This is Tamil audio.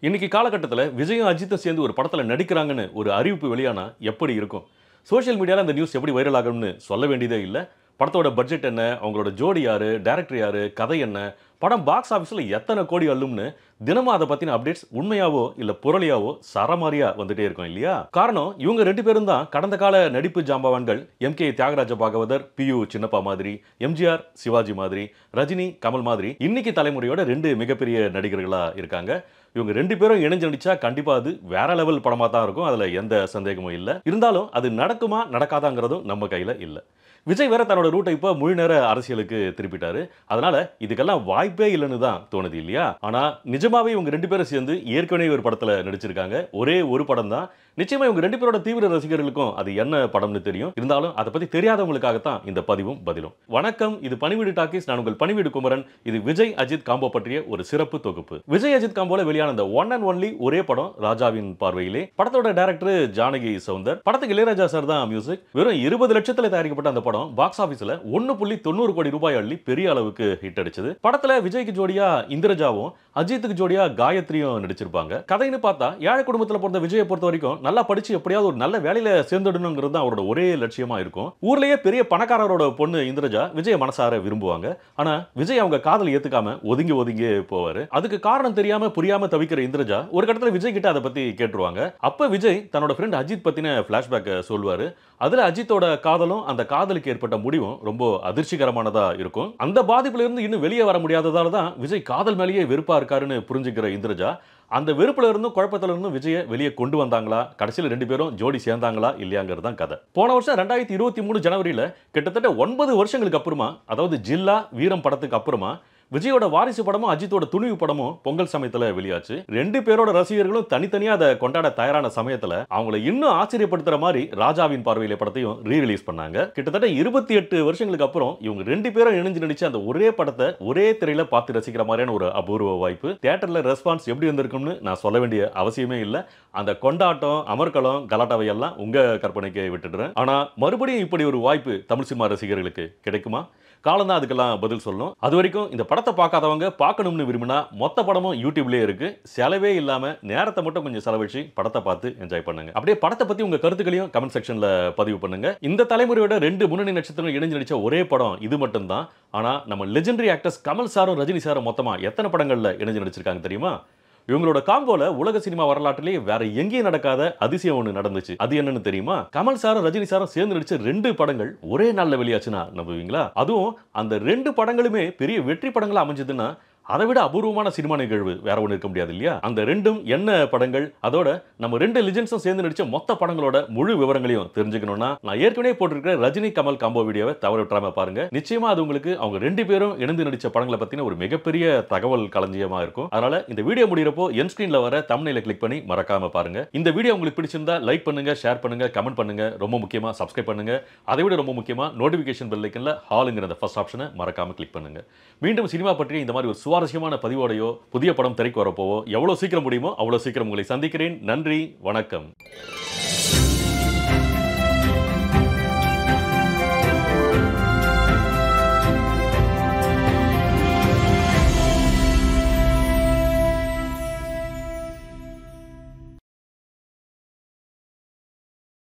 இன்னைக்கு காலகட்டத்துல விஜயும் அஜித்தும் சேர்ந்து ஒரு படத்துல நடிக்கிறாங்கன்னு ஒரு அறிவிப்பு வெளியானா எப்படி இருக்கும்? சோஷியல் மீடியால அந்த நியூஸ் எப்படி வைரல் ஆகும்னு சொல்ல வேண்டியதே இல்ல. படத்தோட பட்ஜெட் என்ன? அவங்களோட ஜோடி யாரு? டைரக்டர் யாரு? கதை என்ன? படம் பாக்ஸ் ஆபீஸ்ல எத்தனை கோடி அள்ளும்னு தினமும் அத பத்தின அப்டேட்ஸ் உண்மையாவோ இல்ல புரளியாவோ சரமாரியா வந்துட்டே இருக்கும் இல்லையா? காரணம் இவங்க 2 பேரும் தான் கடந்த கால நடிப்பு ஜாம்பவான்கள். எம்.கே. தியாகராஜ பாகவதர், பி.யு. சின்னப்பா மாதிரி, எம்.ஜி.ஆர். சிவாஜி மாதிரி, ரஜினி, கமல் மாதிரி இன்னைக்கு தலைமுறையோட 2 மிகப்பெரிய நடிகர்களா இருக்காங்க. இவங்க 2 பேரும் இணைஞ்சு நடிச்சா கண்டிப்பா அது வேற லெவல் படமா தான் இருக்கும். அதுல எந்த சந்தேகமும் இல்ல. இருந்தாலும் அது நடக்குமா நடக்காதாங்கிறதும் நம்ம கையில இல்ல. விஜய் வேற தன்னோட ரூட்டை இப்ப முழு நேர அரசியலுக்கு திருப்பிட்டாரு. அதனால இதுக்கெல்லாம் வாய்ப்பே இல்லைன்னு தான் தோணுது இல்லையா? ஆனா நிஜமாவே இவங்க 2 பேரும் சேர்ந்து ஏற்கனவே ஒரு படத்துல நடிச்சிருக்காங்க. ஒரே ஒரு படம் தான். நிச்சயமா இவங்க 2 பேரோட தீவிர ரசிகர்களுக்கும் அது என்ன படம்னு தெரியும். இருந்தாலும் அதை பத்தி தெரியாதவங்களுக்காகத்தான் இந்த பதிவும் பதிலும். வணக்கம், இது பணிவீடு டாக்கீஸ். நான் உங்கள் பணிவீடு குமரன். இது விஜய் அஜித் காம்போ பற்றிய ஒரு சிறப்பு தொகுப்பு. விஜய் அஜித் காம்போல வெளியான இந்த ஒன் அண்ட் ஒன்லி ஒரே படம் ராஜாவின் பார்வையிலே. படத்தோட டைரக்டர் ஜானகி சௌந்தர். படத்துக்கு இளையராஜா சார் தான் மியூசிக். வெறும் 20 லட்சத்துல தயாரிக்கப்பட்ட அந்த படம் பாக்ஸ் ஆபீஸ்ல 1.90 கோடி ரூபாய் அள்ளி பெரிய அளவுக்கு ஹிட் அடிச்சது. படத்துல விஜய்க்கு ஜோடியா இந்திரஜாவும் அஜித்துக்கு ஜோடியா காயத்ரியும் நடிச்சிருப்பாங்க. கதைன்னு பார்த்தா ஏழை குடும்பத்துல பிறந்த விஜயை பொறுத்த வரைக்கும் நல்லா படிச்சு எப்படியாவது ஒரு நல்ல வேலையில சேர்ந்துடணுங்கிறது தான் அவரோட ஒரே லட்சியமா இருக்கும். ஊர்லயே பெரிய பணக்காரரோட பொண்ணு இந்திரஜா விஜய மனசார விரும்புவாங்க. ஆனா விஜய் அவங்க காதல் ஏத்துக்காம ஒதுங்கி ஒதுங்கி போவாரு. அதுக்கு காரணம் தெரியாம புரியாம தவிக்கிற இந்திரஜா ஒரு கட்டத்துல விஜய் கிட்ட அதை பத்தி கேட்டுருவாங்க. அப்ப விஜய் தன்னோட ஃப்ரெண்ட் அஜித் பத்தின பிளாஷ்பேக் சொல்வாரு. அதுல அஜித்தோட காதலும் அந்த காதலுக்கு ஏற்பட்ட முடிவும் ரொம்ப அதிர்ச்சிகரமானதா இருக்கும். அந்த பாதிப்புல இருந்து இன்னும் வெளியே வர முடியாததால தான் விஜய் காதல் மேலேயே வெறுப்பா இருக்காருன்னு புரிஞ்சுக்கிற இந்திரஜா அந்த வெறுப்புல இருந்தும் குழப்பத்துல இருந்தும் விஜயை வெளியே கொண்டு வந்தாங்களா? கடைசியில் 2 பேரும் ஜோடி சேர்ந்தாங்களா இல்லையாங்கிறது தான் கதை. போன வருஷம் 2023 ஜனவரியில கிட்டத்தட்ட 9 வருஷங்களுக்கு அப்புறமா, அதாவது ஜில்லா வீரம் படத்துக்கு அப்புறமா விஜயோட வாரிசு படமும் அஜித்தோட துணிவு படமும் பொங்கல் சமயத்துல வெளியாச்சு. 2 பேரோட ரசிகர்களும் தனித்தனியா அதை கொண்டாட தயாரான சமயத்துல அவங்களை இன்னும் ஆச்சரியப்படுத்துற மாதிரி ராஜாவின் பார்வையில படத்தையும் ரீ ரிலீஸ் பண்ணாங்க. கிட்டத்தட்ட 28 வருஷங்களுக்கு அப்புறம் இவங்க 2 பேரும் இணைஞ்சு நடிச்ச அந்த ஒரே படத்தை ஒரே திரையில பார்த்து ரசிக்கிற மாதிரியான ஒரு அபூர்வ வாய்ப்பு. தியேட்டர்ல ரெஸ்பான்ஸ் எப்படி வந்திருக்கும்னு நான் சொல்ல வேண்டிய அவசியமே இல்லை. அந்த கொண்டாட்டம், அமர்க்களம், கலாட்டாவை எல்லாம் உங்க கற்பனைக்கு விட்டுடுறேன். ஆனா மறுபடியும் இப்படி ஒரு வாய்ப்பு தமிழ் சினிமா ரசிகர்களுக்கு கிடைக்குமா? காலம் தான் அதுக்கெல்லாம் பதில் சொல்லணும். அது வரைக்கும் இந்த படத்தை பார்க்காதவங்க பார்க்கணும்னு விரும்பினா மொத்த படமும் யூடியூப்லயே இருக்கு. செலவே இல்லாம நேரத்தை மட்டும் கொஞ்சம் செலவழிச்சு படத்தை பார்த்து என்ஜாய் பண்ணுங்க. அப்படியே படத்தை பத்தி உங்க கருத்துக்களையும் கமெண்ட் செக்ஷன்ல பதிவு பண்ணுங்க. இந்த தலைமுறையோட 2 முன்னணி நட்சத்திரங்கள் இணைஞ்சு நடிச்ச ஒரே படம் இது மட்டும் தான். ஆனா நம்ம லெஜெண்டரி ஆக்டர்ஸ் கமல் சாரும் ரஜினி சாரும் மொத்தமா எத்தனை படங்கள்ல இணைஞ்சு நடிச்சிருக்காங்க தெரியுமா? இவங்களோட காம்போல உலக சினிமா வரலாற்றிலேயே வேற எங்கேயும் நடக்காத அதிசயம் ஒன்று நடந்துச்சு. அது என்னன்னு தெரியுமா? கமல் சாரும் ரஜினி சாரும் சேர்ந்து நடிச்ச 2 படங்கள் ஒரே நாள்ல வெளியாச்சுன்னா நம்புவீங்களா? அதுவும் அந்த 2 படங்களுமே பெரிய வெற்றி படங்களா அமைஞ்சதுன்னா அதை விட அபூர்வமான சினிமா நிகழ்வு வேற ஒன்று இருக்க முடியாது இல்லையா? அந்த 2ம் என்ன படங்கள், அதோட நம்ம 2 லெஜெண்ட்ஸும் சேர்ந்து நடிச்ச மொத்த படங்களோட முழு விவரங்களையும் தெரிஞ்சுக்கணும்னா நான் ஏற்கனவே போட்டிருக்கிற ரஜினி கமல் காம்போ வீடியோவை தவற விட்டுறாம பாருங்க. நிச்சயமா அது உங்களுக்கு அவங்க 2 பேரும் இணைந்து நடிச்ச படங்களை பத்தின ஒரு மிகப்பெரிய தகவல் களஞ்சியமா இருக்கும். அதனால இந்த வீடியோ முடிகிறப்போ என் ஸ்கிரீன்ல வர தம்ப்நெயிலை கிளிக் பண்ணி மறக்காம பாருங்க. இந்த வீடியோ உங்களுக்கு பிடிச்சிருந்தா லைக் பண்ணுங்க, ஷேர் பண்ணுங்க, கமெண்ட் பண்ணுங்க. ரொம்ப முக்கியமா சப்ஸ்கிரைப் பண்ணுங்க. அதை விட ரொம்ப முக்கியமா நோட்டிபிகேஷன் பெல் ஐக்கன்ல ஹால்ங்கிற அந்த ஃபர்ஸ்ட் ஆப்ஷனை மறக்காம கிளிக் பண்ணுங்க. மீண்டும் சினிமா பற்றி இந்த மாதிரி ஒரு சுவாரஸ்யமான பதிவோடையோ புதிய படம் திரைக்கு வரப்போவோ எவ்வளவு சீக்கிரம் முடியுமோ அவ்வளவு சீக்கிரம் உங்களை சந்திக்கிறேன். நன்றி, வணக்கம்.